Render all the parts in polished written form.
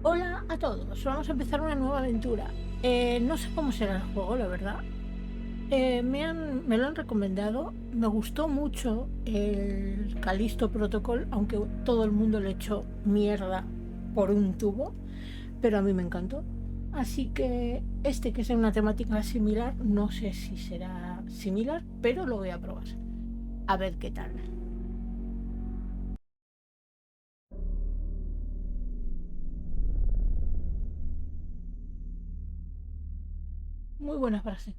Hola a todos, vamos a empezar una nueva aventura. No sé cómo será el juego, la verdad. Me lo han recomendado, me gustó mucho el Calisto Protocol, aunque todo el mundo le echó mierda por un tubo, pero a mí me encantó. Así que este, que es una temática similar, no sé si será similar, pero lo voy a probar. A ver qué tal. Muy buena frase.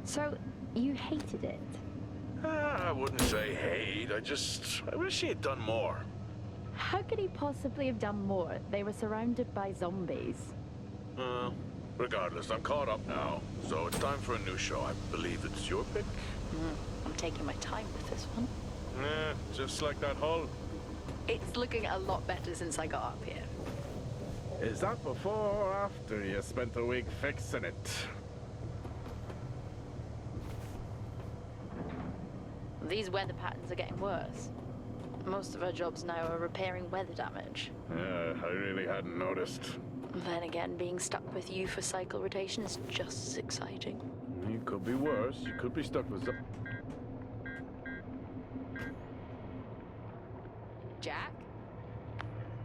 So, you hated it? I wouldn't say hate. I wish he had done more. How could he possibly have done more? They were surrounded by zombies. Uh, Regardless, I'm caught up now. So it's time for a new show. I believe it's your pick. I'm taking my time with this one. Just like that hull. It's looking a lot better since I got up here. Is that before or after you spent a week fixing it? These weather patterns are getting worse. Most of our jobs now are repairing weather damage. Yeah, I really hadn't noticed. Then again, being stuck with you for cycle rotation is just as exciting. You could be worse. You could be stuck with Jack?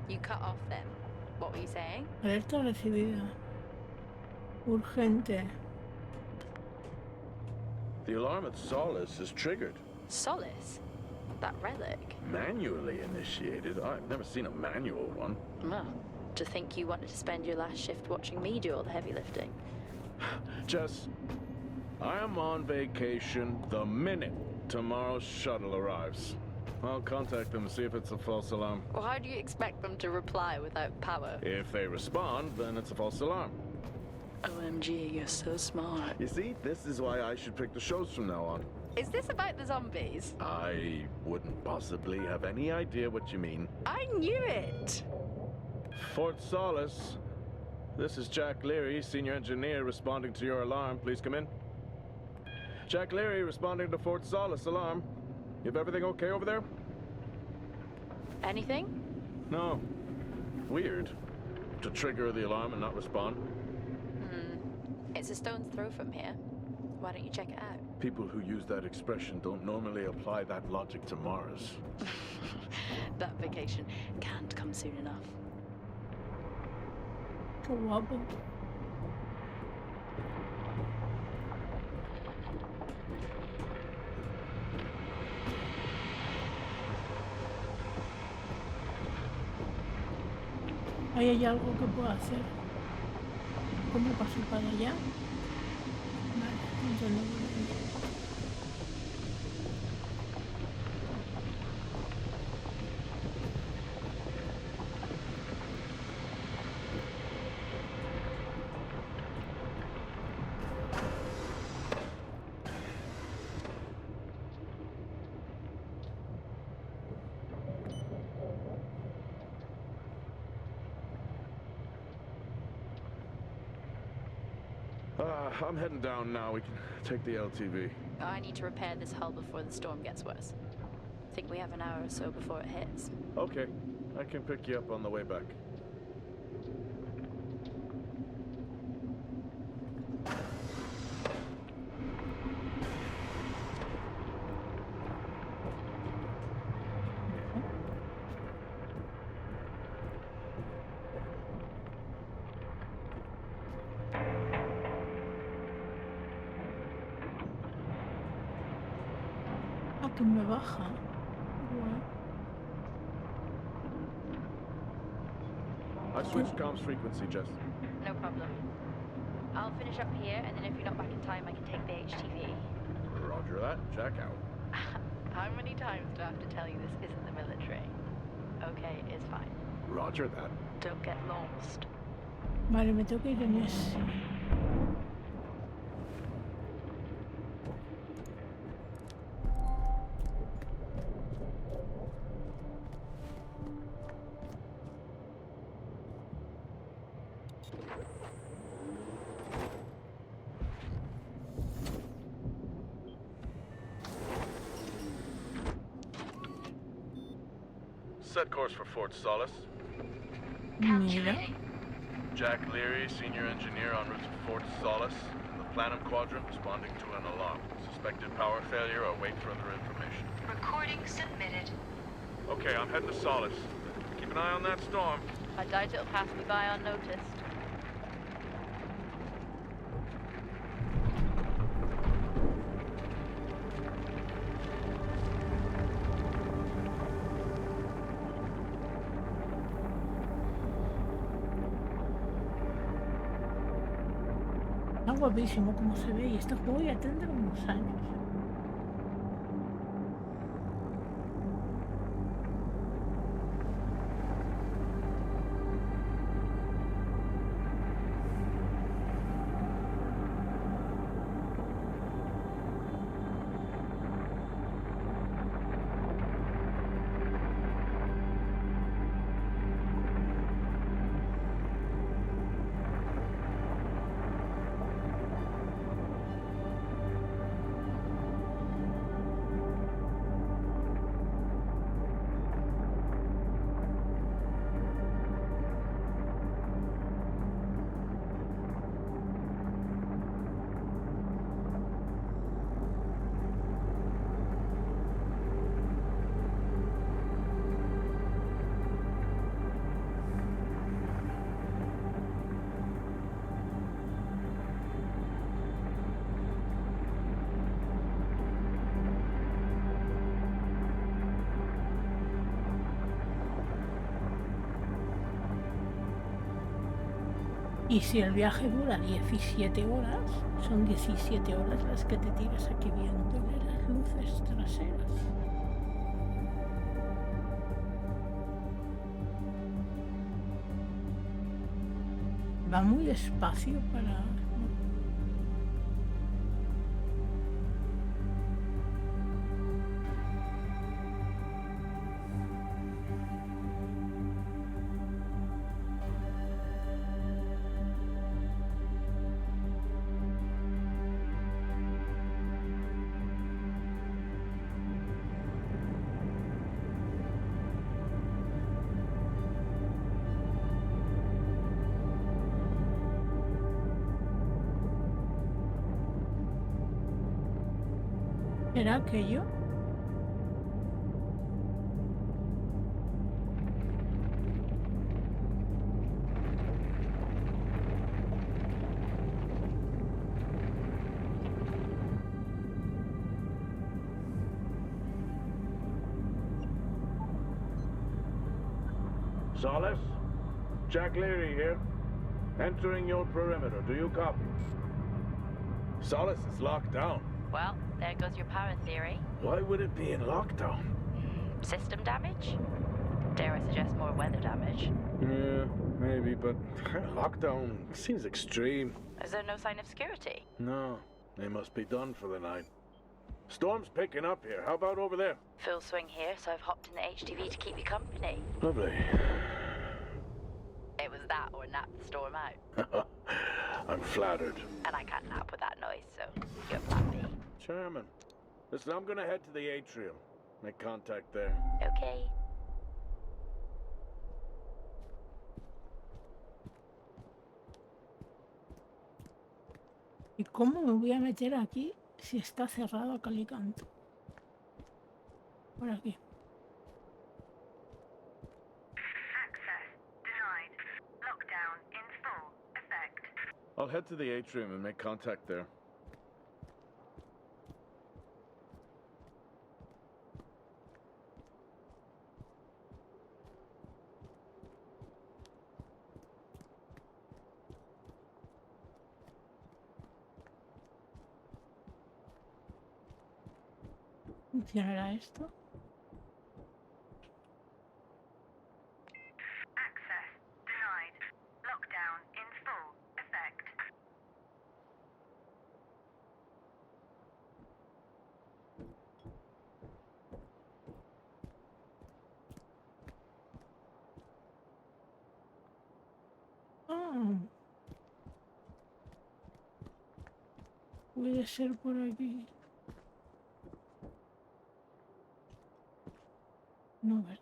You cut off them. What were you saying? Alerta recibida. Urgente. The alarm at Solis is triggered. Solis? That relic? Manually initiated. I've never seen a manual one. Well, to think you wanted to spend your last shift watching me do all the heavy lifting. Jess, I am on vacation the minute tomorrow's shuttle arrives. I'll contact them and see if it's a false alarm. Well, how do you expect them to reply without power? If they respond, then it's a false alarm. OMG, you're so smart. You see, this is why I should pick the shows from now on. Is this about the zombies? I wouldn't possibly have any idea what you mean. I knew it! Fort Solis. This is Jack Leary, senior engineer, responding to your alarm. Please come in. Jack Leary responding to Fort Solis alarm. You have everything okay over there? Anything? No. Weird. To trigger the alarm and not respond. It's a stone's throw from here. Why don't you check it out? People who use that expression don't normally apply that logic to Mars. That vacation can't come soon enough. Qué guapo. ¿Ahí hay algo que pueda hacer? ¿Cómo paso para allá? Vale, entiendo. I'm heading down now. We can take the LTV. I need to repair this hull before the storm gets worse. Think we have an hour or so before it hits. Okay. I can pick you up on the way back. Ah, que me baja. Guay. I switched comms frequency, Jess. No problem. I'll finish up here, and then if you're not back in time, I can take the HTV. Roger that. Jack out. How many times do I have to tell you this isn't the military? Okay, it's fine. Roger that. Don't get lost. Vale, me tengo que ir en ese. set course for Fort Solis. Mira. Jack Leary, senior engineer en route to Fort Solis. In the Planum Quadrant, responding to an alarm. Suspected power failure. Await further information. Recording submitted. Okay, I'm heading to Solis. Keep an eye on that storm. I doubt it'll pass me by unnoticed. Está guapísimo como se ve y este juego ya tendrá unos años. Y si el viaje dura 17 horas, son 17 horas las que te tiras aquí viéndole las luces traseras. Va muy despacio para... ¿Será aquello? Solis? Jack Leary here. Entering your perimeter. Do you copy? Solis is locked down. Well, there goes your power theory. Why would it be in lockdown? System damage? Dare I suggest more weather damage? Yeah, maybe, but lockdown seems extreme. Is there no sign of security? No, they must be done for the night. Storm's picking up here. How about over there? Full swing here, so I've hopped in the HTV to keep you company. Lovely. It was that or nap the storm out. I'm flattered. And I can't nap with that noise, so you're plan B. Chairman, listen, I'm gonna head to the atrium. Make contact there. Okay. ¿Y cómo me voy a meter aquí si está cerrado a cal y canto? Por aquí. Access denied. Lockdown in full effect. I'll head to the atrium and make contact there. ¿Funcionará esto? Access denied. Lockdown in full effect. Ah. Puede ser por aquí. No, ¿verdad?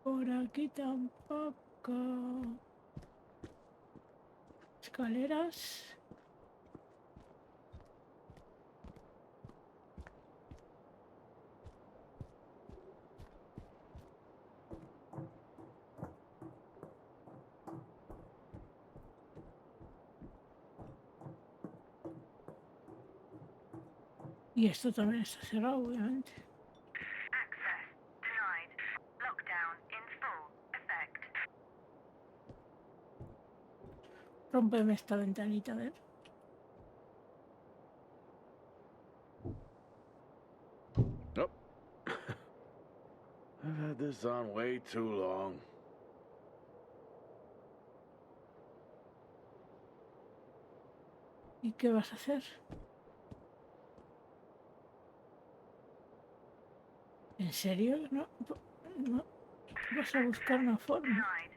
Por aquí tampoco. Escaleras. Y esto también está cerrado, obviamente. Access denied. Lockdown in full effect. Rómpeme esta ventanita, a ver. Nope. I've had this on way too long. ¿Y qué vas a hacer? ¿En serio? No, no. Vas a buscar una forma. Denied.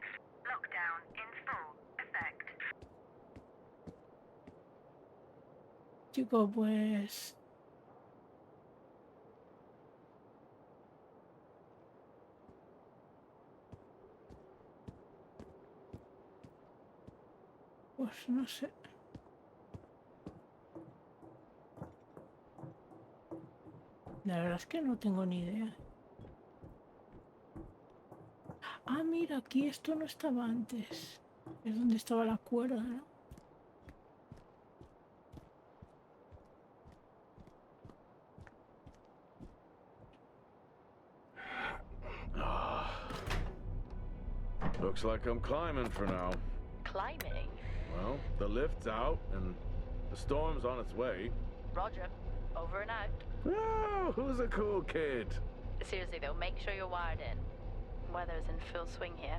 Lockdown in full effect. Chico, pues... Pues no sé. La verdad es que no tengo ni idea. Ah, mira, aquí esto no estaba antes. Es donde estaba la cuerda, ¿no? Looks like I'm climbing for now. Climbing? Well, the lift's out and the storm's on its way. Roger. Over and out. Oh, who's a cool kid? Seriously though, make sure you're wired in. Weather's in full swing here.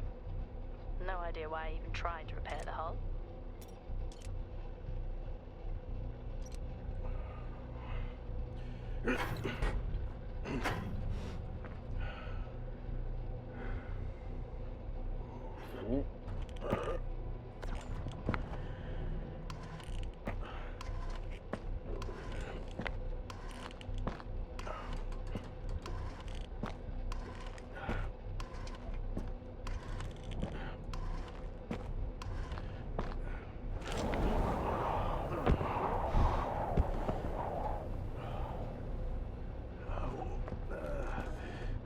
No idea why I even tried to repair the hull.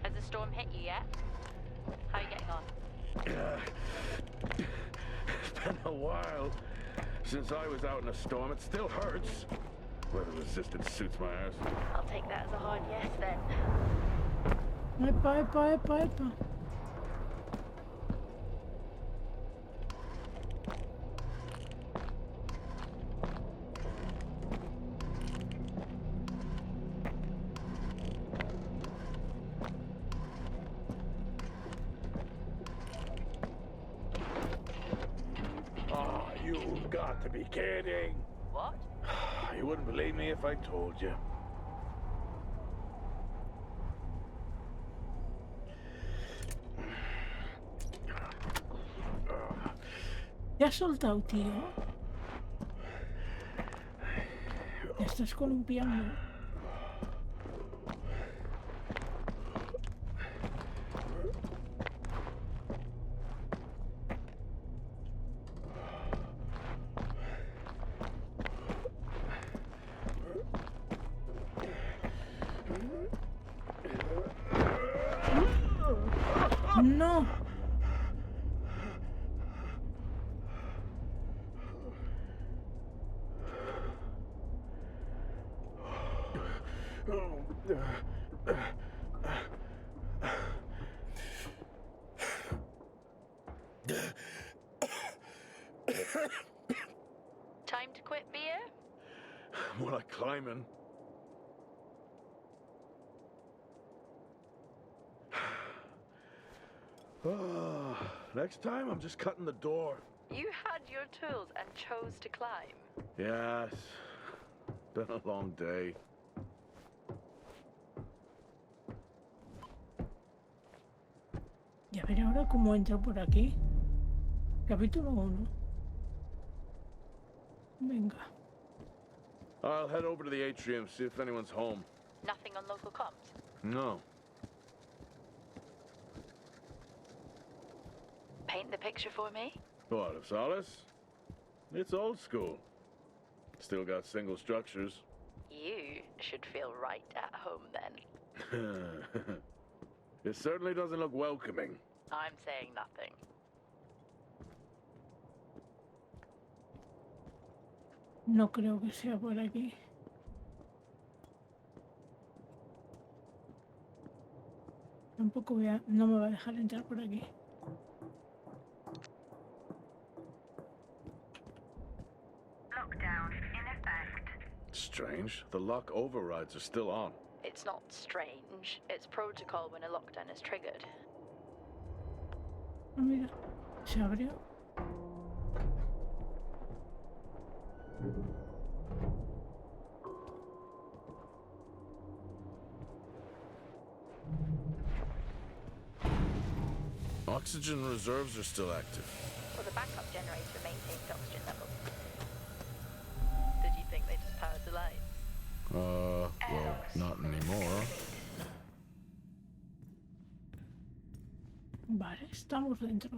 Has the storm hit you yet? How are you getting on? It's been a while since I was out in a storm. It still hurts. Weather resistance suits my ass. I'll take that as a hard yes then. Epa, epa, epa, epa. Oh, you've got to be kidding. What? You wouldn't believe me if I told you. ¿Te has soltado, tío? Te estás columpiando. No. Time to quit beer? More like climbing. Oh, next time I'm just cutting the door. You had your tools and chose to climb. Yes. Been a long day. Y a ver ahora cómo entro por aquí. Capítulo 1. Venga. I'll head over to the atrium, see if anyone's home. Nothing on local comms? No. picture for me? What, of Solis? It's old school. Still got single structures. You should feel right at home then. It certainly doesn't look welcoming. I'm saying nothing. No creo que sea por aquí. Tampoco no me va a dejar entrar por aquí. Lockdown in effect. Strange. The lock overrides are still on. It's not strange. It's protocol when a lockdown is triggered. Ah, mira, se abrió. Oxygen reserves are still active. Well, the backup generator maintains oxygen levels. Did you think they just powered the lights? Well, not anymore. Vale, estamos dentro.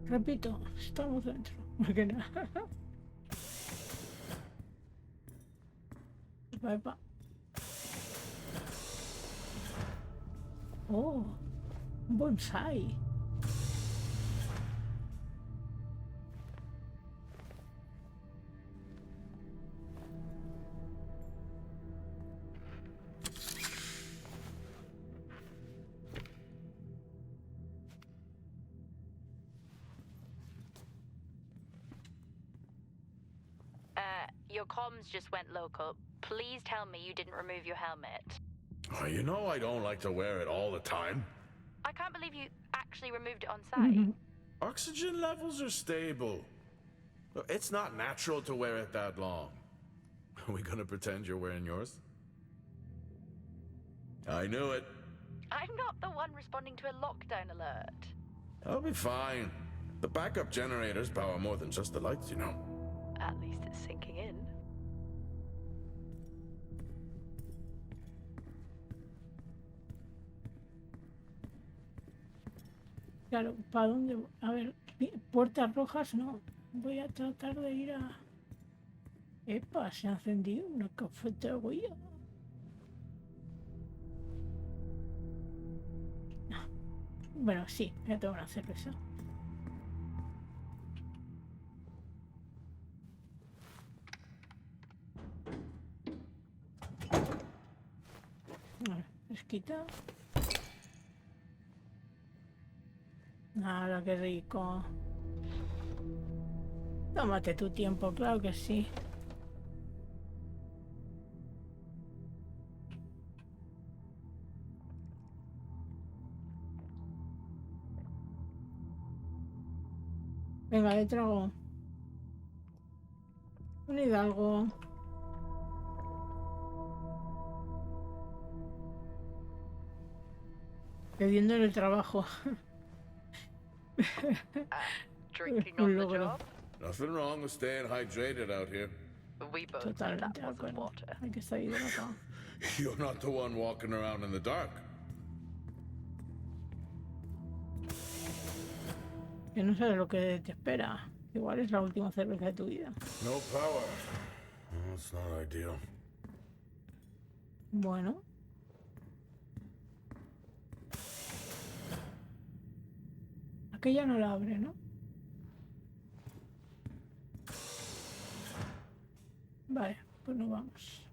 Repito, estamos dentro. Porque no. Epa, epa. Oh, un bonsai. Your comms just went local. Please tell me you didn't remove your helmet. Oh, you know I don't like to wear it all the time. I can't believe you actually removed it on site. Oxygen levels are stable. It's not natural to wear it that long. Are we gonna pretend you're wearing yours? I knew it. I'm not the one responding to a lockdown alert. I'll be fine. The backup generators power more than just the lights, you know. At least it's sinking in. Claro, ¿para dónde? A ver, puertas rojas no. Voy a tratar de ir a... Epa, se ha encendido una cafetería. No. Bueno, sí, voy a tomar una cerveza. A ver, fresquita. Nada, qué rico. Tómate tu tiempo, claro que sí. Venga, le trago un hidalgo. Pidiendo en el trabajo. Drinking on the job? Nothing wrong with staying hydrated out here. We both know Totalmente that de wasn't acuerdo. water. Hay que estar hidratado. You're not the one walking around in the dark. Que no sabes lo que te espera. Igual es la última cerveza de tu vida. No power. That's not ideal. Bueno. Aquella no la abre, ¿no? Vale, pues nos vamos.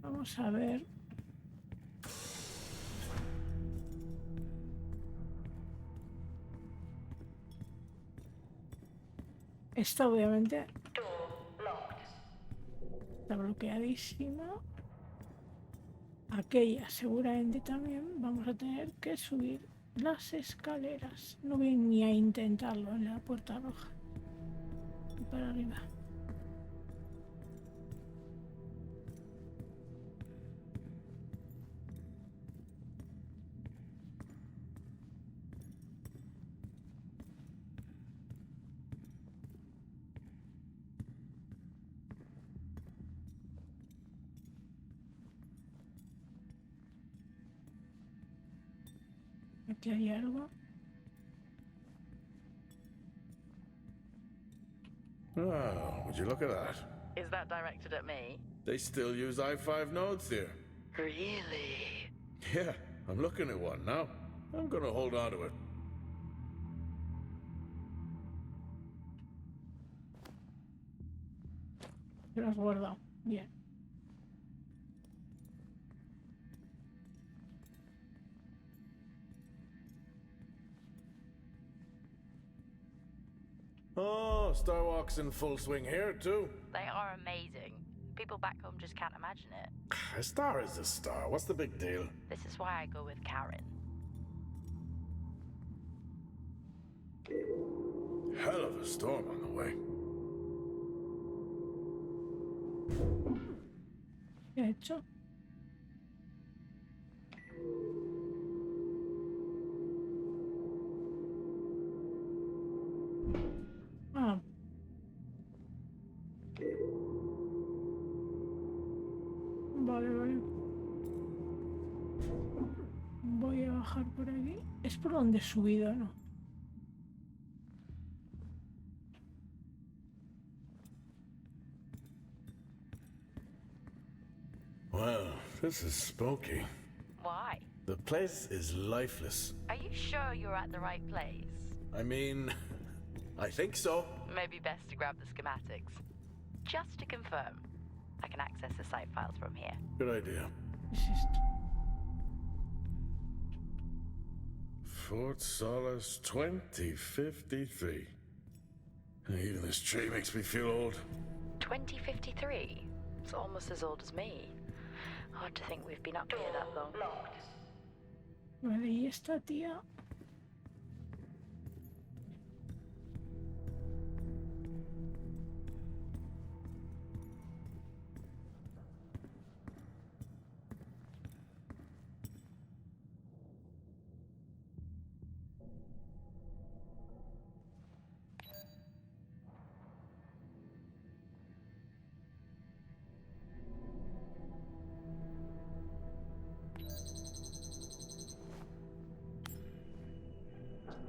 Vamos a ver. Esta obviamente está bloqueadísima. Aquella seguramente también. Vamos a tener que subir las escaleras. No voy ni a intentarlo en la puerta roja. Y para arriba. Aquí hay algo. Oh, would you look at that? Is that directed at me? They still use i5 nodes here. Really? Yeah, I'm looking at one now. I'm gonna hold on to it. Te lo has guardado. Bien. Oh, Star Walk's in full swing here, too. They are amazing. People back home just can't imagine it. A star is a star. What's the big deal? This is why I go with Karen. Hell of a storm on the way. ¿Qué he hecho? Ah. Vale. Voy a bajar por aquí. Es por donde he subido, ¿no? Well, this is spooky. Why? The place is lifeless. Are you sure you're at the right place? I mean, I think so. Maybe best to grab the schematics. Just to confirm, I can access the site files from here. Good idea. ¿Qué es esto? Fort Solis 2053. Even this tree makes me feel old. 2053? It's almost as old as me. Hard to think we've been up here that long. Vale, y esta tía.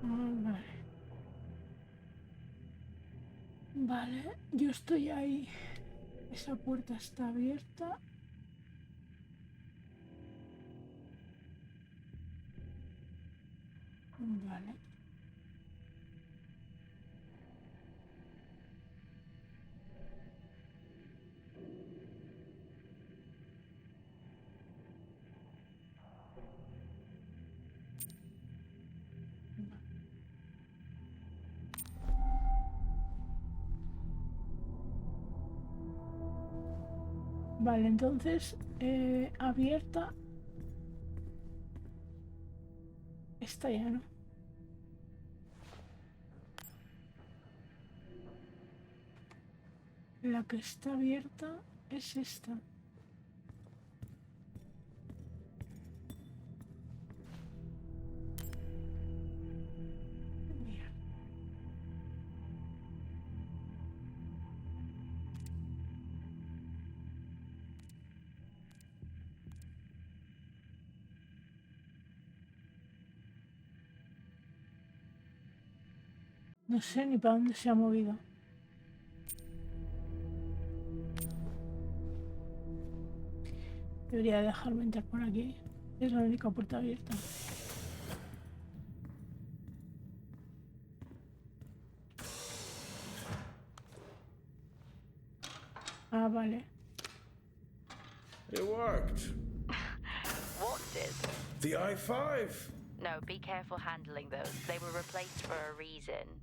Vale. Vale, yo estoy ahí. Esa puerta está abierta. Vale. Vale, entonces abierta. Esta ya no. La que está abierta es esta. Mira. No sé ni para dónde se ha movido. Debería dejarme entrar por aquí. Es la única puerta abierta. Ah, vale. It worked. What did? The i5. No, be careful handling those. They were replaced for a reason.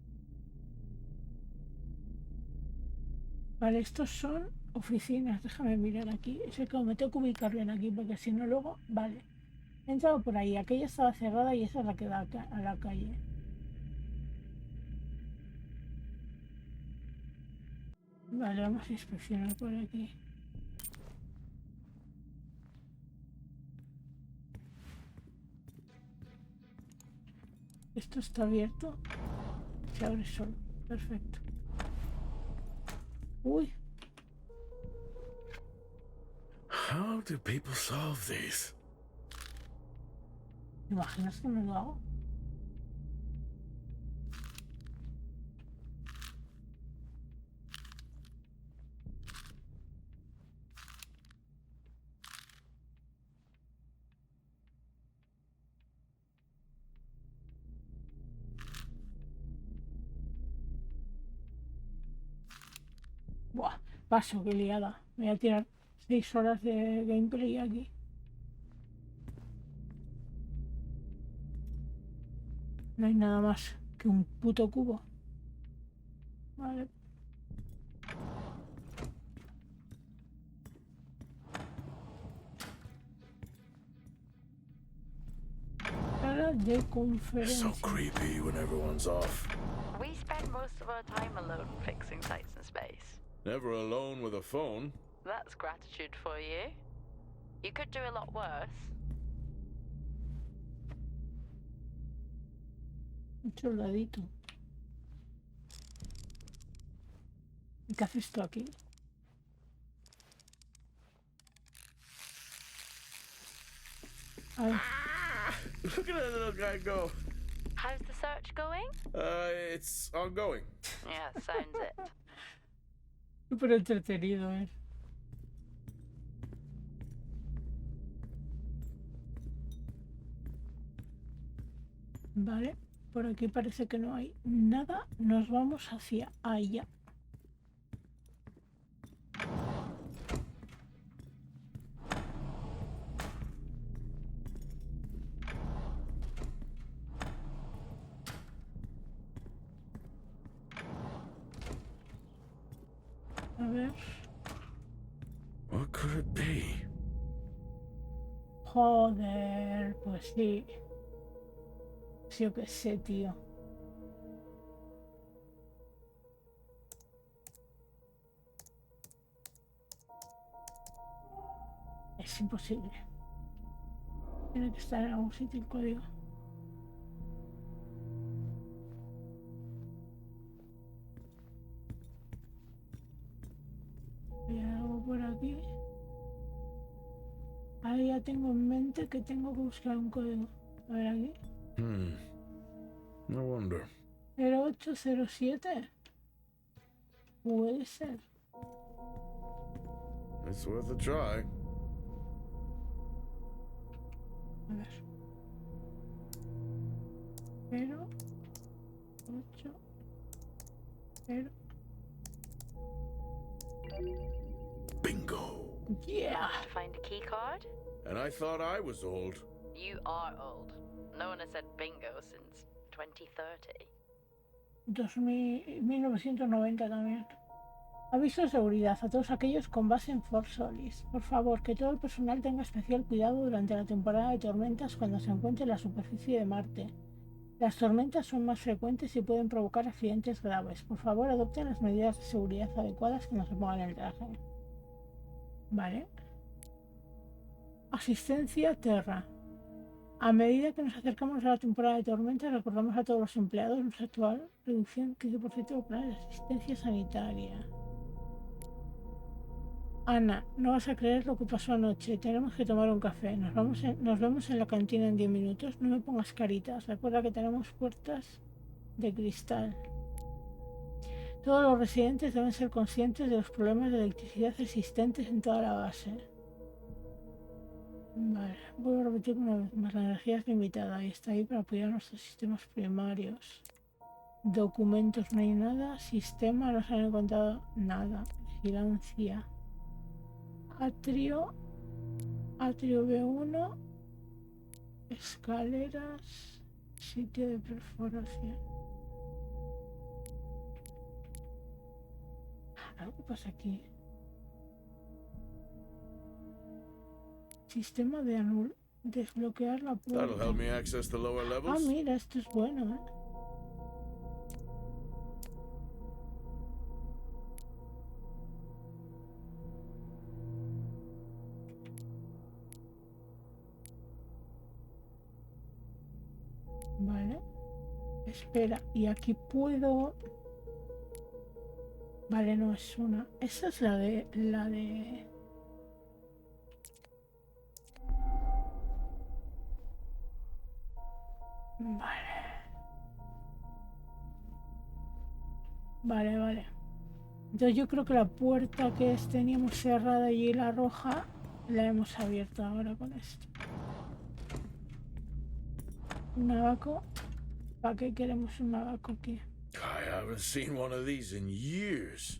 Vale, estos son oficinas. Déjame mirar aquí. Es que me tengo que ubicar bien aquí porque si no luego... Vale. He entrado por ahí. Aquella estaba cerrada y esa es la que da a la calle. Vale, vamos a inspeccionar por aquí. Esto está abierto. Se abre solo. Perfecto. Uy. How do people solve these? ¿Te imaginas que me lo hago? Buah, paso, qué liada. Me voy a tirar 6 horas de gameplay aquí. No hay nada más que un puto cubo. Vale. Sala de It's so conferencia. creepy when everyone's off. We spend most of our time alone fixing sites in space. Never alone with a phone. That's gratitude for you. You could do a lot worse. Un soldadito. ¿Y qué haces tú aquí? Ay, Look at that little guy go. How's the search going? It's ongoing. Yeah, sounds it. súper entretenido, ¿eh? Vale, por aquí parece que no hay nada. Nos vamos hacia allá. A ver. What could it be? Joder, pues sí. Sí, yo qué sé, tío. Es imposible. Tiene que estar en algún sitio el código. Hay algo por aquí. Ahí ya tengo en mente que tengo que buscar un código. A ver aquí. No wonder. 0807. Puede ser. It's worth a try. A ver. 0, 8, 0. Bingo. Yeah. Find a key card? And I thought I was old. You are old. No one has said bingo since 2030. 1990 también. Aviso de seguridad a todos aquellos con base en Fort Solis. Por favor, que todo el personal tenga especial cuidado durante la temporada de tormentas cuando se encuentre en la superficie de Marte. Las tormentas son más frecuentes y pueden provocar accidentes graves. Por favor, adopten las medidas de seguridad adecuadas que no se pongan el traje. Vale. Asistencia Terra. A medida que nos acercamos a la temporada de tormentas, recordamos a todos los empleados nuestra actual reducción 15% de planes de asistencia sanitaria. Ana, no vas a creer lo que pasó anoche. Tenemos que tomar un café. Nos vemos en la cantina en 10 minutos. No me pongas caritas. Recuerda que tenemos puertas de cristal. Todos los residentes deben ser conscientes de los problemas de electricidad existentes en toda la base. Vale, voy a repetir una vez más. La energía es limitada y está ahí para apoyar nuestros sistemas primarios. Documentos, no hay nada. Sistema, no se han encontrado nada. Vigilancia. Atrio B1, escaleras, sitio de perforación. Algo pasa aquí. Sistema de desbloquear la That'll help puerta. me access the lower Ah, levels. mira, esto es bueno, ¿eh? Vale. Espera, y aquí puedo... Vale, no es una. Esa es la de... Vale. Entonces yo creo que la puerta que teníamos cerrada allí, la roja, la hemos abierto ahora con esto. Un abaco. ¿Para qué queremos un abaco aquí? I haven't seen one of these in years.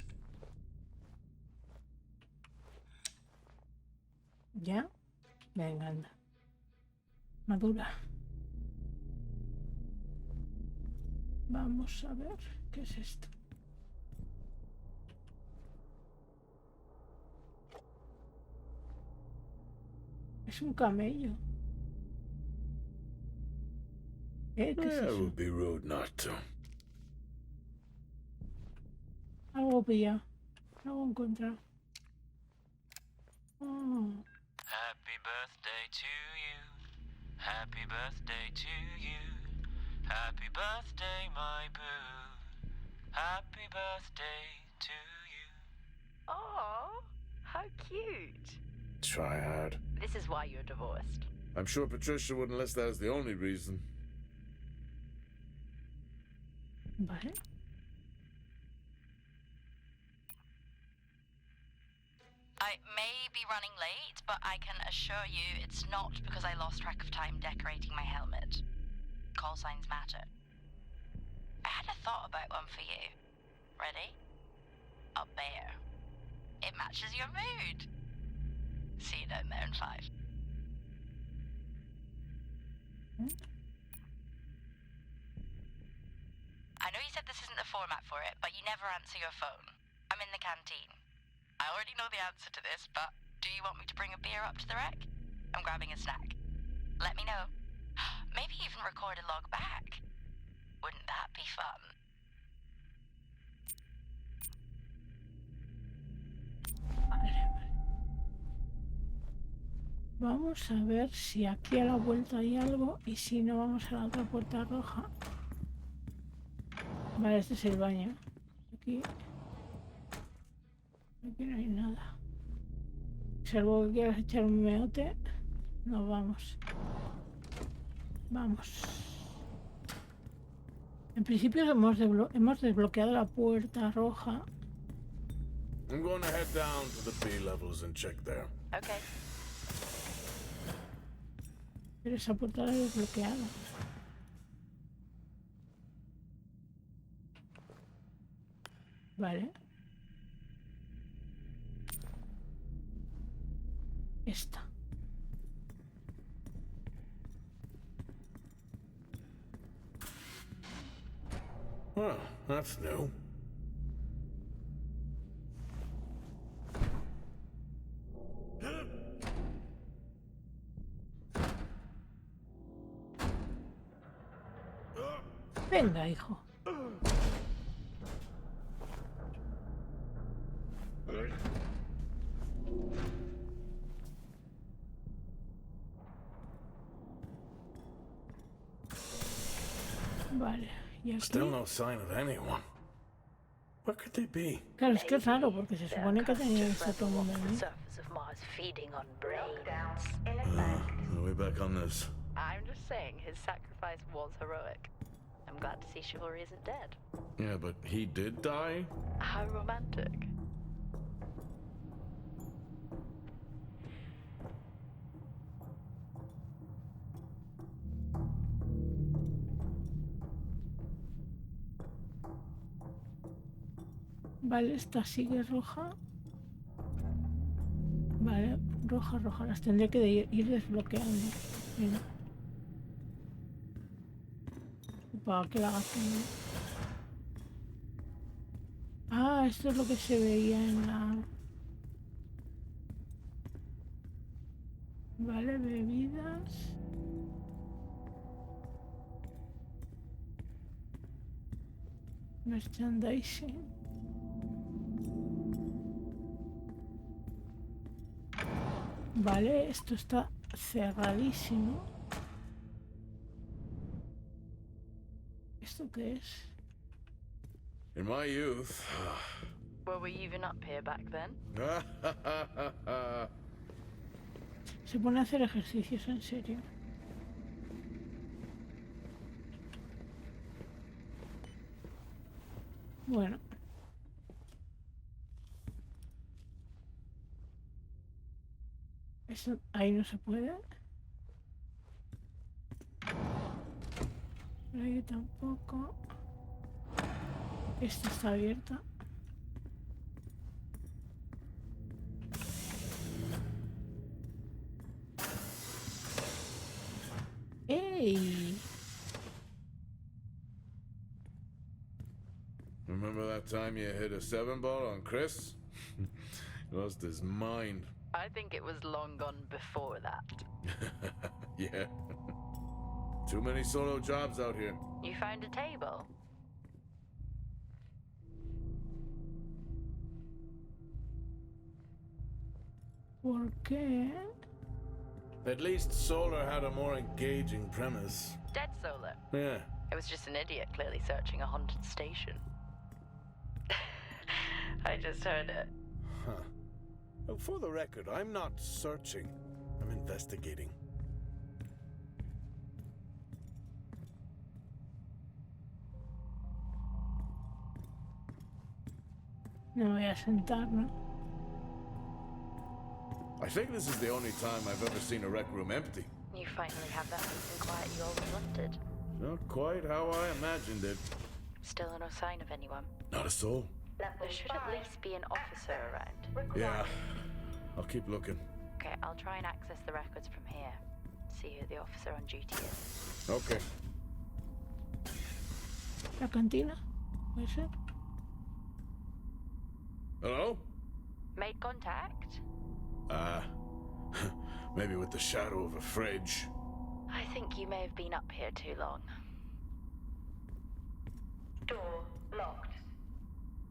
¿Ya? Venga, anda. Madura. Vamos a ver qué es esto. Es un camello. ¿Qué es It eso? would be rude not to. Algo pillado. Algo encontrado. Oh. Happy birthday to you. Happy birthday to you. Happy birthday, my boo. Happy birthday to you. Oh, how cute. Try hard. This is why you're divorced. I'm sure Patricia wouldn't list that as the only reason. Vale. I may be running late, but I can assure you it's not because I lost track of time decorating my helmet. Call signs matter. I had a thought about one for you. Ready? A bear. It matches your mood. See you down there in 5. I know you said this isn't the format for it, but you never answer your phone. I'm in the canteen. I already know the answer to this, but do you want me to bring a beer up to the wreck? I'm grabbing a snack. Let me know. Maybe even record a log back. Wouldn't that be fun? Vale. Vamos a ver si aquí a la vuelta hay algo y si no vamos a la otra puerta roja. Vale, este es el baño. Aquí no hay nada. Salvo que quieras echar un meote, nos vamos. Vamos. En principio hemos desbloqueado la puerta roja. I'm going to head down to the B levels and check there. Okay. Pero esa puerta la he desbloqueado. Vale. Esta. Well, that's new. Venga, hijo. Vale, y aquí... Still no sign of anyone. Where could they be? Claro, es que es raro porque se supone que tenía que estar todo el mundo allí. Surface of Mars feeding on brains. Lockdown in effect. Are we back on this? I'm just saying his sacrifice was heroic. I'm glad to see chivalry isn't dead. Yeah, but he did die? How romantic. Vale, esta sigue roja. Vale, roja. Las tendré que ir desbloqueando. Mira. Para que la haga así. Ah, esto es lo que se veía en la... Vale, bebidas. Merchandising. Vale, esto está cerradísimo. ¿Esto qué es? In my youth... Were we even up here back then? Se pone a hacer ejercicios, en serio. Bueno. Eso ahí no se puede. Pero ahí tampoco. Esta está abierta. ¡Ey! Remember that time you hit a 7-ball on Chris? He lost his mind. I think it was long gone before that. Yeah. Too many solo jobs out here. You found a table? ¿Por qué? At least Solar had a more engaging premise. Dead Solar. Yeah. It was just an idiot clearly searching a haunted station. I just heard it. Huh. Well, for the record, I'm not searching. I'm investigating. No me voy a sentar, ¿no? I think this is the only time I've ever seen a rec room empty. You finally have that peace and quiet you always wanted. Not quite how I imagined it. Still no sign of anyone. Not a soul. There should at least be an officer around. Yeah. I'll keep looking. Okay, I'll try and access the records from here. See who the officer on duty is. Okay. ¿La cantina? ¿Puede ser? Hello? Made contact? Maybe with the shadow of a fridge. I think you may have been up here too long. Door locked.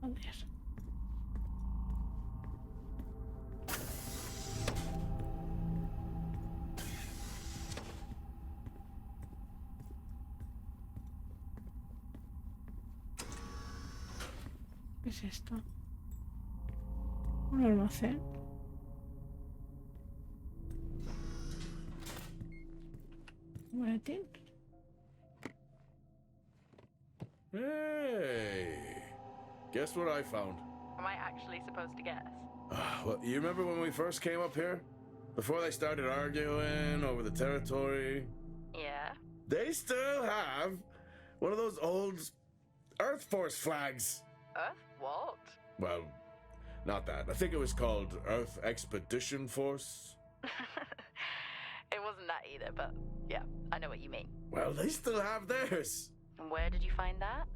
Joder. ¿Qué es esto? Un almacén. Un boletín. Hey! Guess what I found? Am I actually supposed to guess? Well, you remember when we first came up here? Before they started arguing over the territory? Yeah? They still have one of those old Earth Force flags. Earth what? Well, not that. I think it was called Earth Expedition Force. It wasn't that either, but yeah, I know what you mean. Well, they still have theirs. And where did you find that?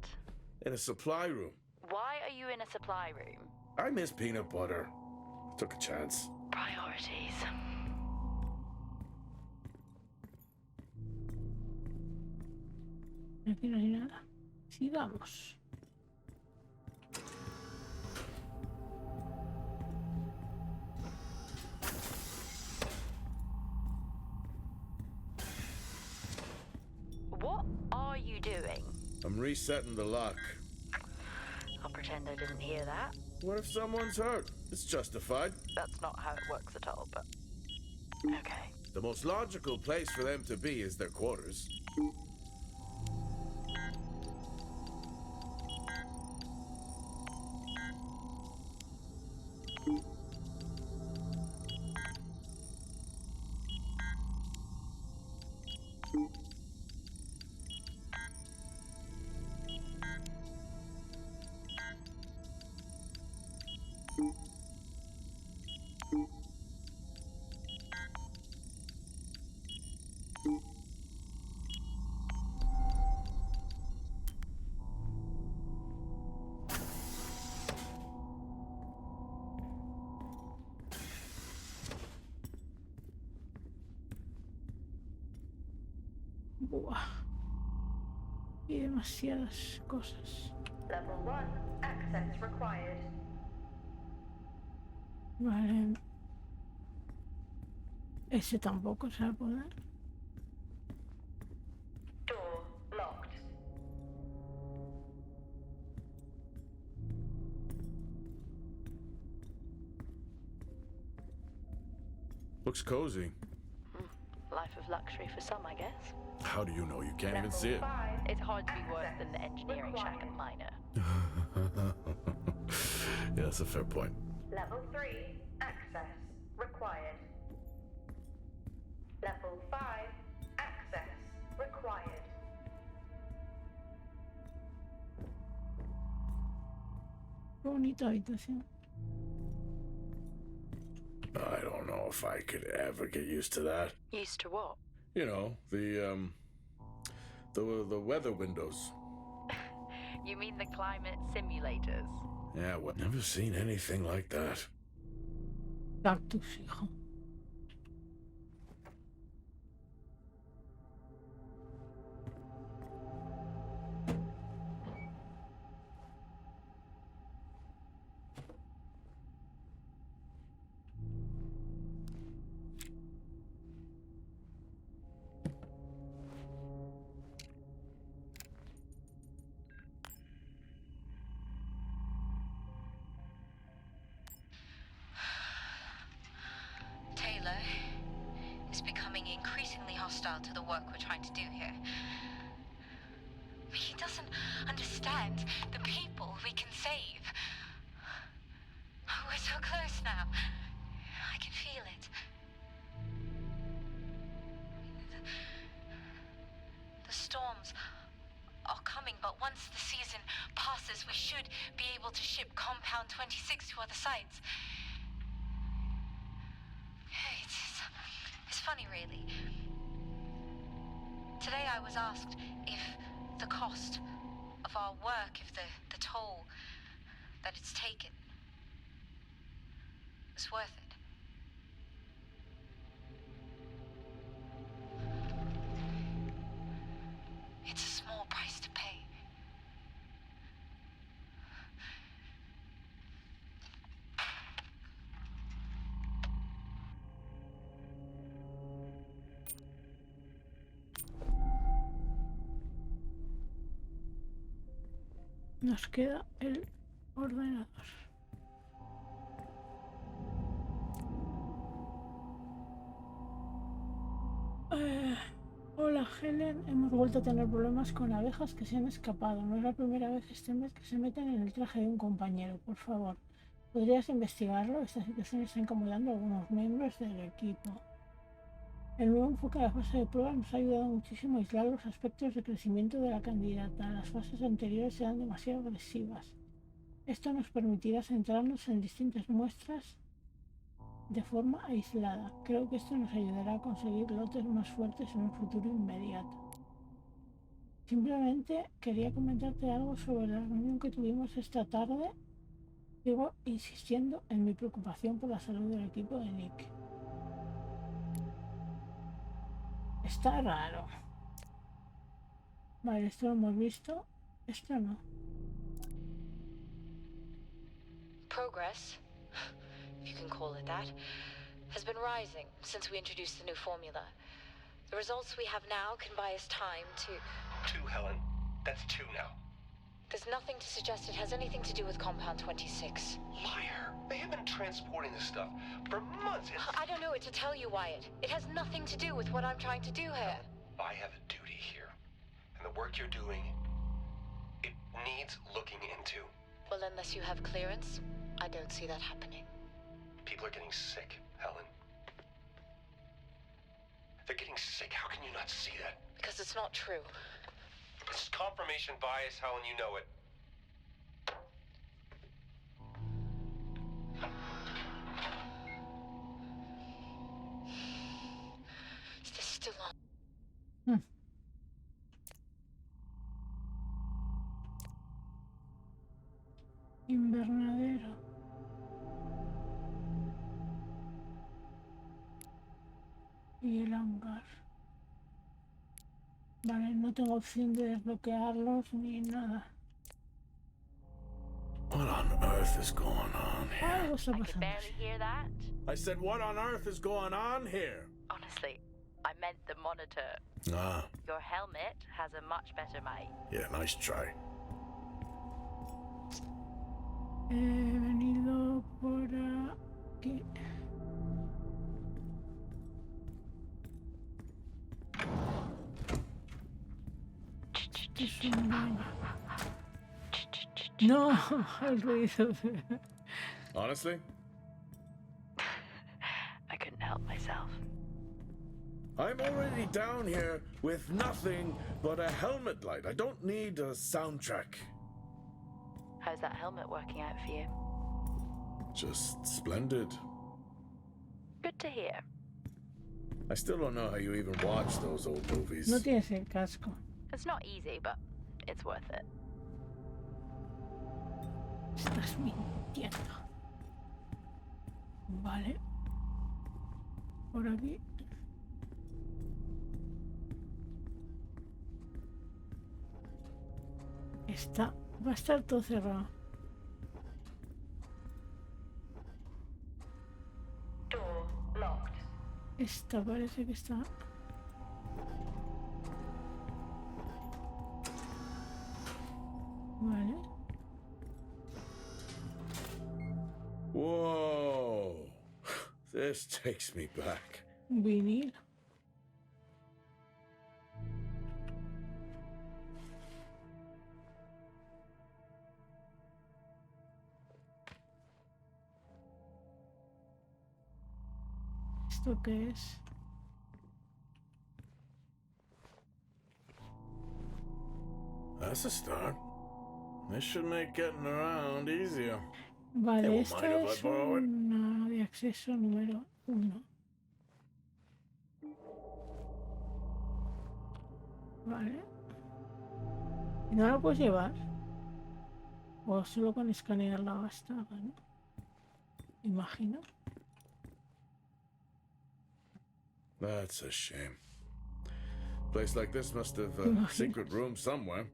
In a supply room. Why are you in a supply room? I miss peanut butter. Took a chance. Priorities. Aquí no hay nada. Sigamos. What are you doing? I'm resetting the lock. I'll pretend I didn't hear that. What if someone's hurt? It's justified. That's not how it works at all, but... Okay. The most logical place for them to be is their quarters. Buah. Y demasiadas cosas. Level 1, access required. Vale. Ese tampoco se va a poder. Door locked. Looks cozy. Life of luxury for some, I guess. How do you know? You can't even Level see it. 5. It's hard to be worse than the Access engineering shack and required. miner. Yeah, that's a fair point. Level 3. Access required. Level 5. Access required. Qué bonita habitación. I don't know if I could ever get used to that. Used to what? You know, the weather windows. You mean the climate simulators? Yeah, well, never seen anything like that. Cactus, hijo. Taylor is becoming increasingly hostile to the work we're trying to do here. He doesn't understand the people we can save. We're so close now. I can feel it. The storms are coming, but once the season passes, we should be able to ship Compound 26 to other sites. It's funny, really. Today I was asked if the cost of our work, if the toll that it's taken is worth it. It's a small price to pay. Nos queda el ordenador. Hola Helen, hemos vuelto a tener problemas con abejas que se han escapado. No es la primera vez este mes que se meten en el traje de un compañero. Por favor, ¿podrías investigarlo? Esta situación está incomodando a algunos miembros del equipo. El nuevo enfoque de la fase de prueba nos ha ayudado muchísimo a aislar los aspectos de crecimiento de la candidata. Las fases anteriores eran demasiado agresivas. Esto nos permitirá centrarnos en distintas muestras de forma aislada. Creo que esto nos ayudará a conseguir lotes más fuertes en un futuro inmediato. Simplemente quería comentarte algo sobre la reunión que tuvimos esta tarde. Sigo insistiendo en mi preocupación por la salud del equipo de Nick. Está raro. Vale, esto lo hemos visto. Esto no. Progress, if you can call it that, has been rising since we introduced the new formula. The results we have now can buy us time to... 2, Helen. That's 2 now. There's nothing to suggest it has anything to do with Compound 26. Liar. They have been transporting this stuff for months. I don't know what to tell you, Wyatt. It has nothing to do with what I'm trying to do here. I have a duty here. And the work you're doing, it needs looking into. Well, unless you have clearance, I don't see that happening. People are getting sick, Helen. They're getting sick. How can you not see that? Because it's not true. It's confirmation bias, Helen. You know it. Is this still on? Invernadero. Y el hangar. Vale, no tengo opción de desbloquearlos ni nada. What on earth is going on here? Algo está I could pasando. barely hear that. I said, what on earth is going on here? Honestly, I meant the monitor. Ah, Your helmet has a much better mic. yeah, nice try. He venido por aquí. Esto es un baño. No, el ruido. Honestly, I couldn't help myself. I'm already down here with nothing but a helmet light. I don't need a soundtrack. How's that helmet working out for you? Just splendid. Good to hear. I still don't know how you even watch those old movies. No tienes el casco. It's not easy, but it's worth it. Estás mintiendo. Vale. Por aquí. Está. Va a estar todo cerrado. Door locked. Esta parece que está. Vale. Whoa. This takes me back. Vinil. ¿Esto qué es? That's a start. This should make getting around easier. Vale, won't esta mind if I es borrow it. una de acceso número 1. Vale. ¿Y no la puedes llevar? O solo con escanearla basta, ¿no? Imagino. That's a shame. Place like this must have a Imaginas. secret room somewhere.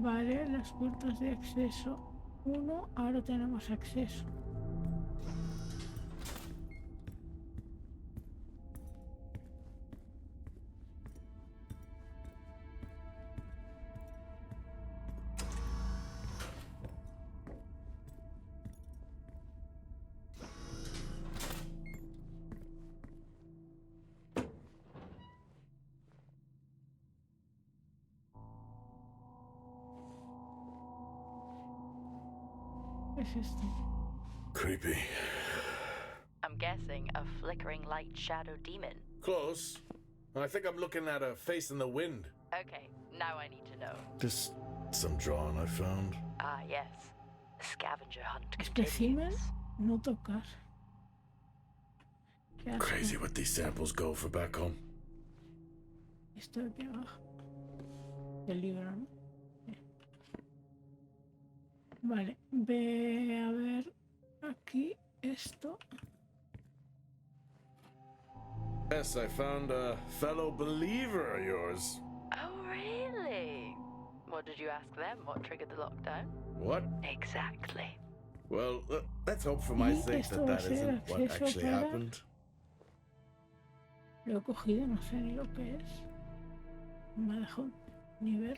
Vale, las puertas de acceso 1, ahora tenemos acceso. ¿Qué es esto? Creepy. I'm guessing a flickering light shadow demon. Close. I think I'm looking at a face in the wind. Okay, now I need to know. Just some drawing I found. Ah, yes. The scavenger hunt Espécimen, continues. no tocar. ¿Qué hace? Crazy what these samples go for back home. Esto de aquí abajo. El libro, ¿no? Vale, ve a ver aquí esto. Yes, I found a fellow believer of yours. Oh, really? What did you ask them? What triggered the lockdown? What? Exactly. Well, let's hope for my Y sake esto that va a that ser isn't what acceso actually para- happened. Lo he cogido, no sé ni lo que es. No me ha dejado ni verlo.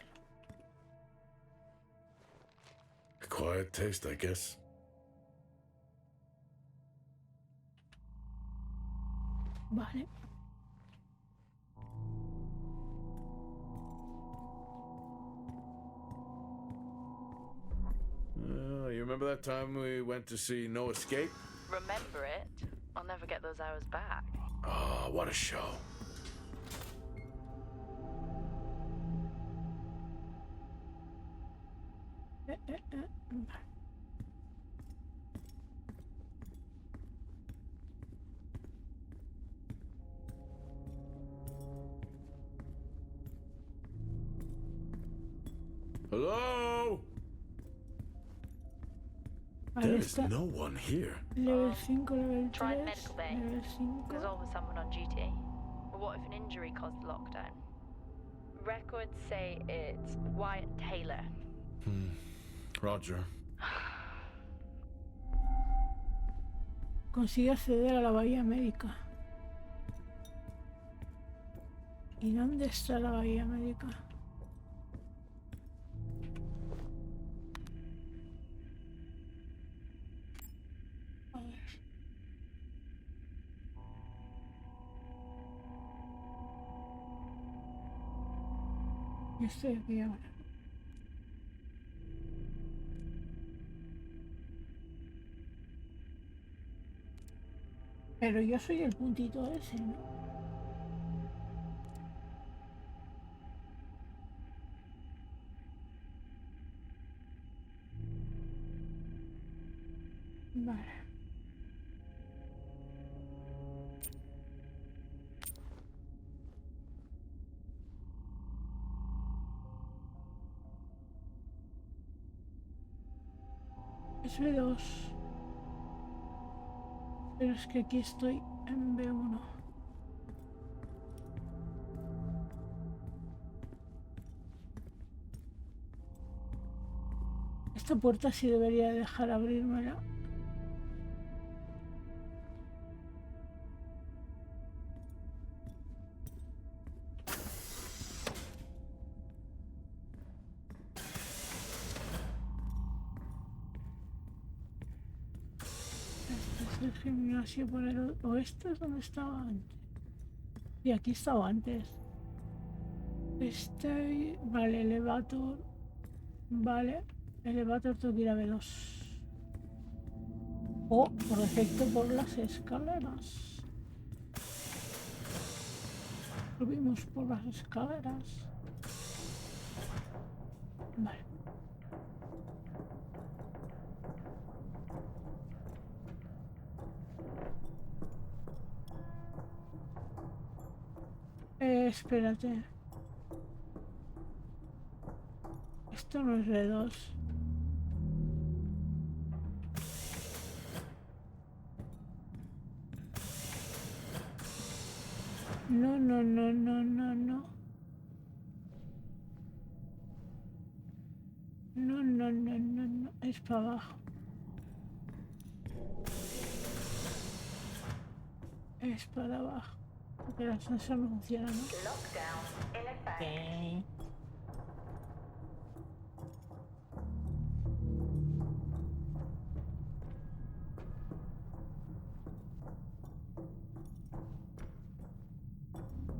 Quiet taste, I guess. Vale. You remember that time we went to see No Escape? Remember it? I'll never get those hours back. Oh, what a show. Vale. Hello? Vale, There is está no one here. level 5, level 3, Try the medical bay. level There's 5. always someone on duty. But what if an injury caused the lockdown? Records say it's Wyatt Taylor. Roger. Consigue acceder a la bahía médica. ¿Y dónde está la bahía médica? Yo estoy aquí ahora. Pero yo soy el puntito ese, ¿no? Vale. Es B2. Pero es que aquí estoy en B1. Esta puerta sí debería dejar abrírmela. Este es el gimnasio por el oeste, es donde estaba antes. Y aquí estaba antes. Este... Vale, elevator. Vale. Elevator tengo que ir a B2. O, por defecto, por las escaleras. Subimos por las escaleras. Vale. Espérate. Esto no es B2. No, no, no, no, no, no. No, no, no, no, no. Es para abajo. Es para abajo. Porque la ascensor no funciona, ¿no? Lockdown in effect.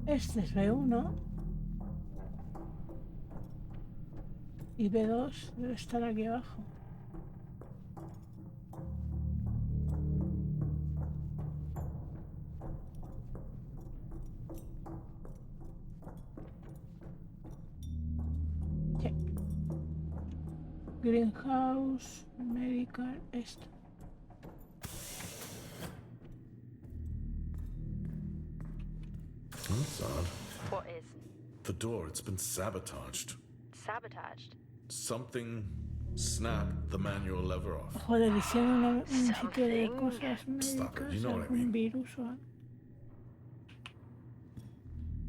Este es B1. Y B2 debe estar aquí abajo. Sí. Greenhouse, medical, esto. That's odd. What is? The door, it's been sabotaged. Sabotaged? Something snapped the manual lever off. Joder, hicieron un sitio de cosas Stop it, médicas, you know what I algún mean. virus o algo.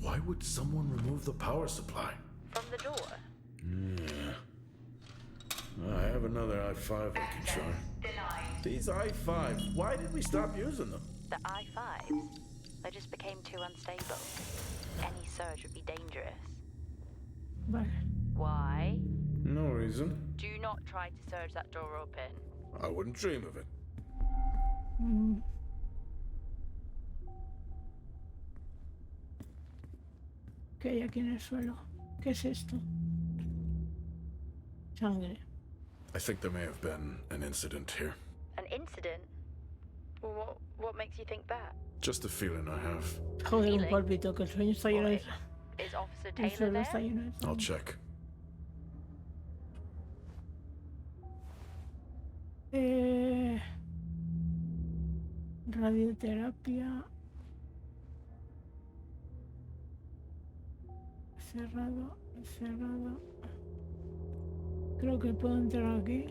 Why would someone remove the power supply? From the door? Yeah. I have another i5 I can try. Denied. These i5s, why did we stop using them? The I-5s? They just became too unstable. Any surge would be dangerous. Vale. Why? No reason. Do not try to surge that door open. I wouldn't dream of it. ¿Qué hay aquí en el suelo? ¿Qué es esto? Sangre. I think there may have been an incident here. An incident? Well, what makes you think that? Just a feeling I have. Joder, un Feeling? palpito, que el sueño está lleno de... Is Officer El Taylor suelo está there? lleno de I'll sangre. check. Radioterapia. Cerrado, cerrado. Creo que puedo entrar aquí.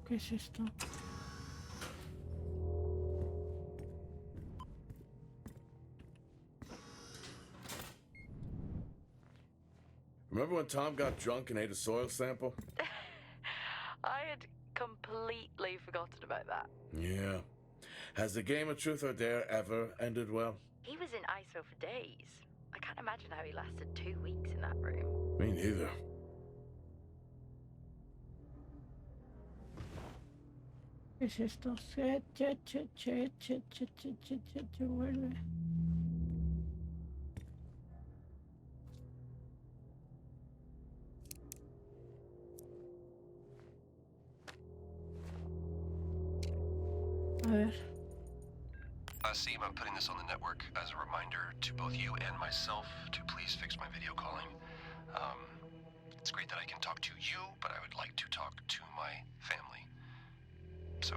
¿Qué es esto? Remember when Tom got drunk and ate a soil sample? I had completely forgotten about that. Yeah. Has the game of truth or dare ever ended well? He was in ISO for days. I can't imagine how he lasted 2 weeks in that room. Me neither. ¿Qué es esto? Vuelve. A ver. Steve, I'm putting this on the network as a reminder to both you and myself to please fix my video calling. It's great that I can talk to you, but I would like to talk to my family. So,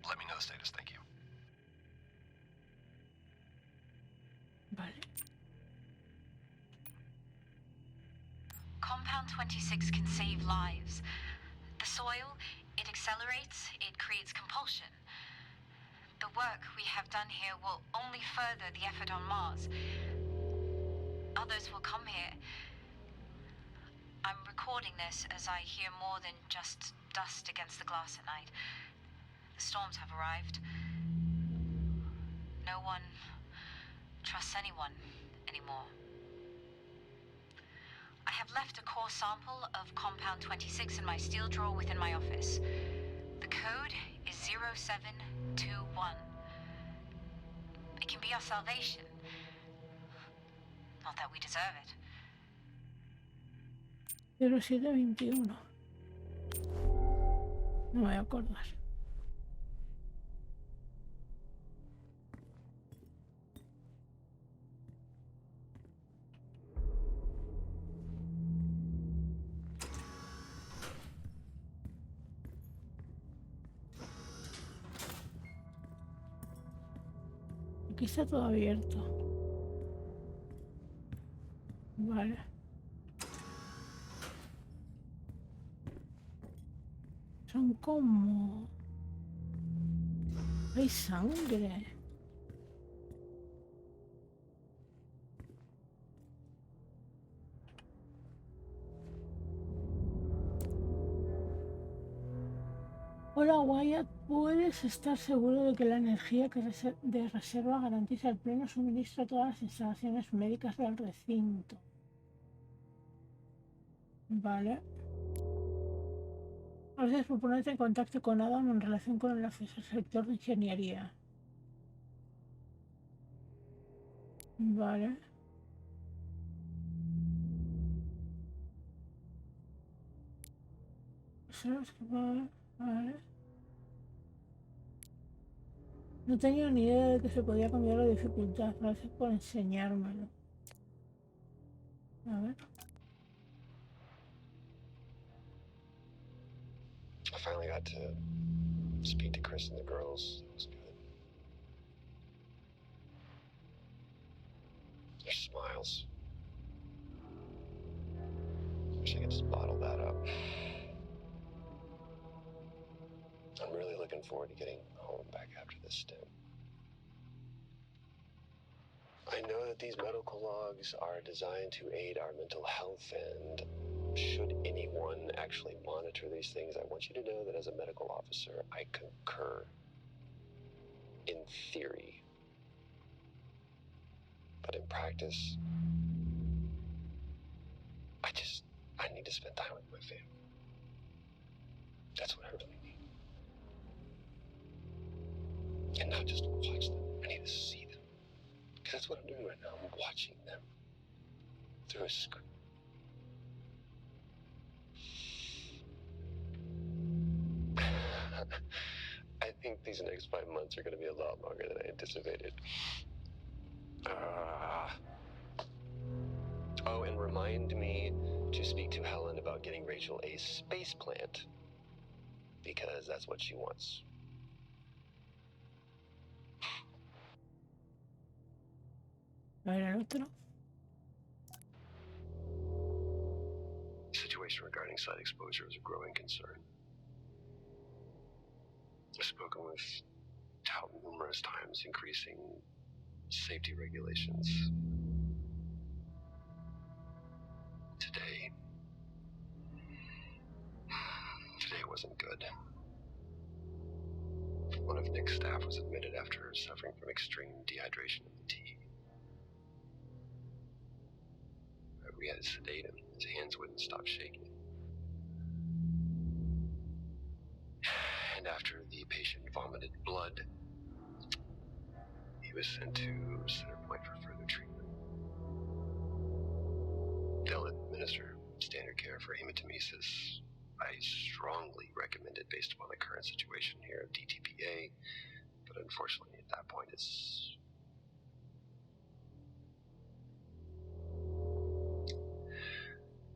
let me know the status, thank you. Vale. Compound 26 can save lives. The soil, it accelerates, it creates compulsion. The work we have done here will only further the effort on Mars. Others will come here. I'm recording this as I hear more than just dust against the glass at night. The storms have arrived. No one trusts anyone anymore. I have left a core sample of Compound 26 in my steel drawer within my office. The code is 0721. It can be our salvation. Not that we deserve it. 0721. No me voy a acordar. Aquí está todo abierto. Vale. Son como... Hay sangre. Hola Wyatt, ¿puedes estar seguro de que la energía de reserva garantiza el pleno suministro a todas las instalaciones médicas del recinto? Vale. Gracias por ponerte en contacto con Adam en relación con el acceso al sector de ingeniería. Vale. ¿Sabes qué? Vale. No tenía ni idea de que se podía cambiar la dificultad. Gracias por enseñármelo. A ver. I finally got to speak to Chris and the girls. It was good. Their smiles. Wish I could just bottle that up. I'm really looking forward to getting home back after this stint. I know that these medical logs are designed to aid our mental health, and should anyone actually monitor these things, I want you to know that as a medical officer, I concur. In theory. But in practice, I need to spend time with my family. That's what I really need. And not just watch them, I need to see them. Because that's what I'm doing right now, I'm watching them through a screen. I think these next 5 months are going to be a lot longer than I anticipated. Oh, and remind me to speak to Helen about getting Rachel a space plant. Because that's what she wants. A ver el otro. The situation regarding site exposure is a growing concern. I've spoken with Tout numerous times, increasing safety regulations. Today wasn't good. One of Nick's staff was admitted after suffering from extreme dehydration and fatigue. We had to sedate him. His hands wouldn't stop shaking. After the patient vomited blood, he was sent to Center Point for further treatment. They'll administer standard care for hematemesis. I strongly recommend it based upon the current situation here of DTPA, but unfortunately at that point it's...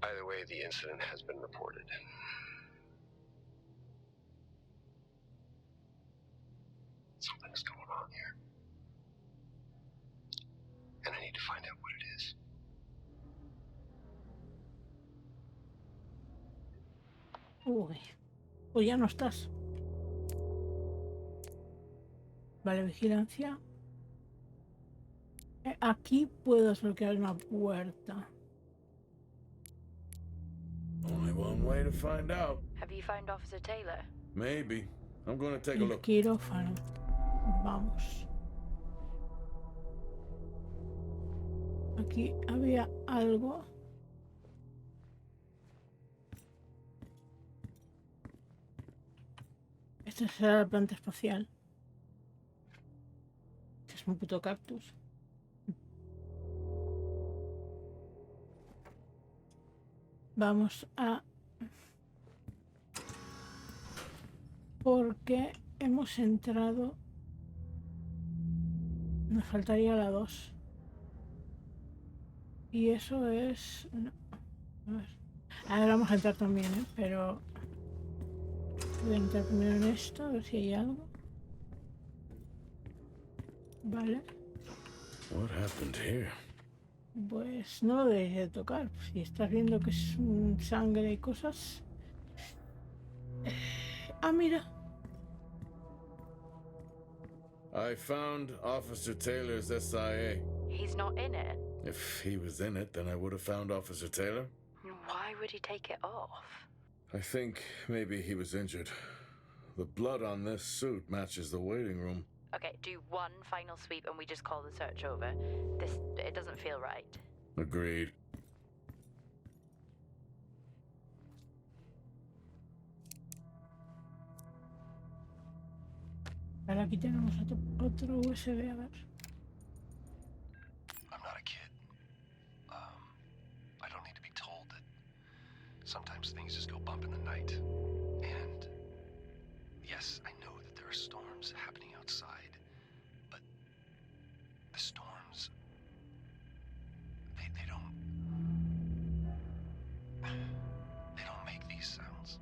Either way, the incident has been reported. Something's going on here. And I need to find out what it is. Uy, pues ya no estás. Vale, vigilancia. Aquí puedo desbloquear una puerta. Only one way to find out. Have you found Officer Taylor? Maybe. I'm gonna take a El look. quirófano. Vamos. Aquí había algo. Esta será la planta espacial. Es un puto cactus. Vamos a... Porque hemos entrado... Nos faltaría la 2. Y eso es... No. A ver. Ahora vamos a entrar también, ¿eh? Pero... Voy a entrar primero en esto, a ver si hay algo. Vale. What happened here? Pues no lo debéis de tocar. Si estás viendo que es sangre y cosas... Ah, mira. I found Officer Taylor's SIA. He's not in it. If he was in it, then I would have found Officer Taylor. Why would he take it off? I think maybe he was injured. The blood on this suit matches the waiting room. Okay, do one final sweep and we just call the search over. It doesn't feel right. Agreed. Ahora aquí tenemos otro USB, a ver. I'm not a kid. I don't need to be told that sometimes things just go bump in the night. And yes, I know that there are storms happening outside, but the storms, they don't make these sounds.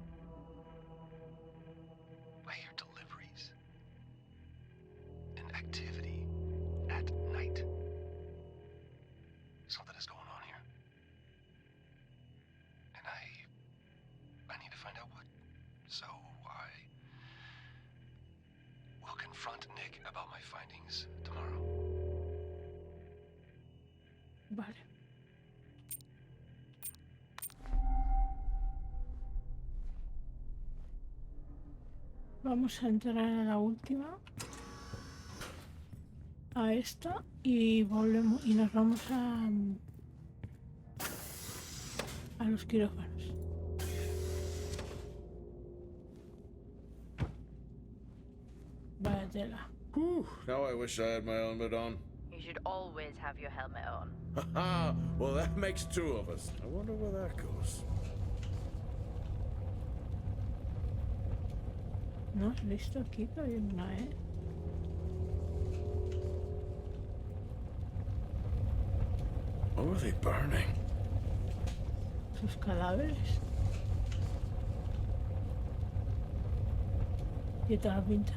I hear deliveries and activity at night. Something is going on here. And I need to find out what. So I will confront Nick about my findings tomorrow. Vale. Vamos a entrar a la última. A esta y volvemos y nos vamos a los quirófanos. Vaya tela. Whew, now I wish I had my helmet on. You should always have your helmet on. Haha, well that makes two of us. I wonder where that goes. ¿No has visto aquí que hay una, What were they burning? Sus cadáveres. ¿Qué tal la pinta?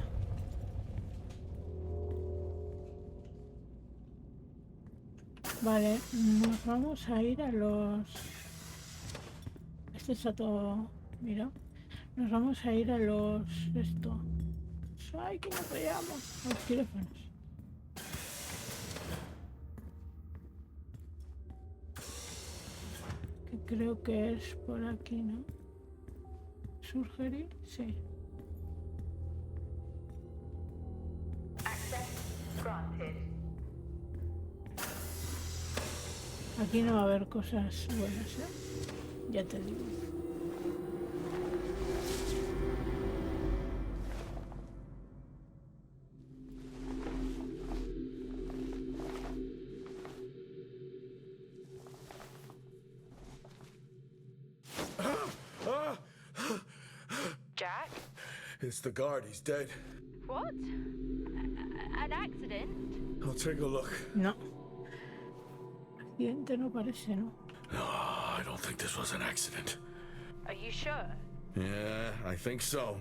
Vale, nos vamos a ir a los... Este está todo... Mira. Nos vamos a ir a los... Esto. ¡Ay, que nos veamos! Los quirófanos. Que creo que es por aquí, ¿no? ¿Surgery? Sí. Access granted. Aquí no va a haber cosas buenas, ¿eh? Ya te digo. It's the guard. He's dead. What? An accident? I'll take a look. No. Accidente no parece, ¿no? No, I don't think this was an accident. Are you sure? Yeah, I think so.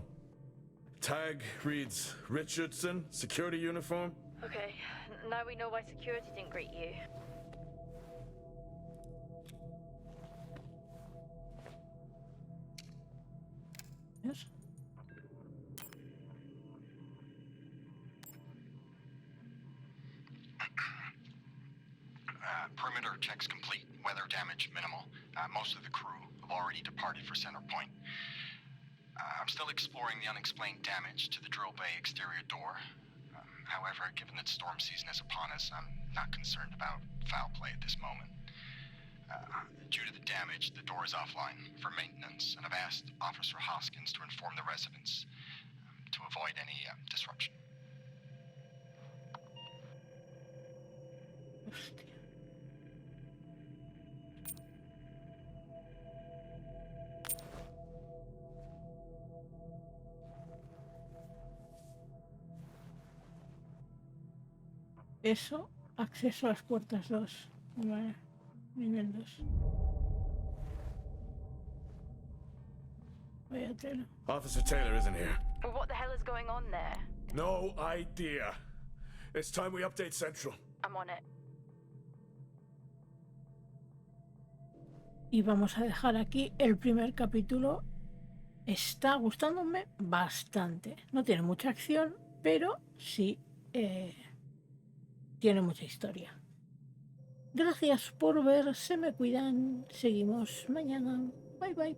Tag reads Richardson, security uniform. Okay, now we know why security didn't greet you. Yes. Perimeter checks complete. Weather damage minimal. Most of the crew have already departed for Center Point. I'm still exploring the unexplained damage to the drill bay exterior door. However, given that storm season is upon us, I'm not concerned about foul play at this moment. Due to the damage, the door is offline for maintenance, and I've asked Officer Hoskins to inform the residents to avoid any disruption. Eso, acceso a las puertas 2. Vale, nivel 2. Vaya tela. Officer Taylor isn't here. Well, what the hell is going on there? No idea. It's time we update Central. I'm on it. Y vamos a dejar aquí el primer capítulo. Está gustándome bastante. No tiene mucha acción, pero sí tiene mucha historia. Gracias por ver, se me cuidan. Seguimos mañana. Bye bye.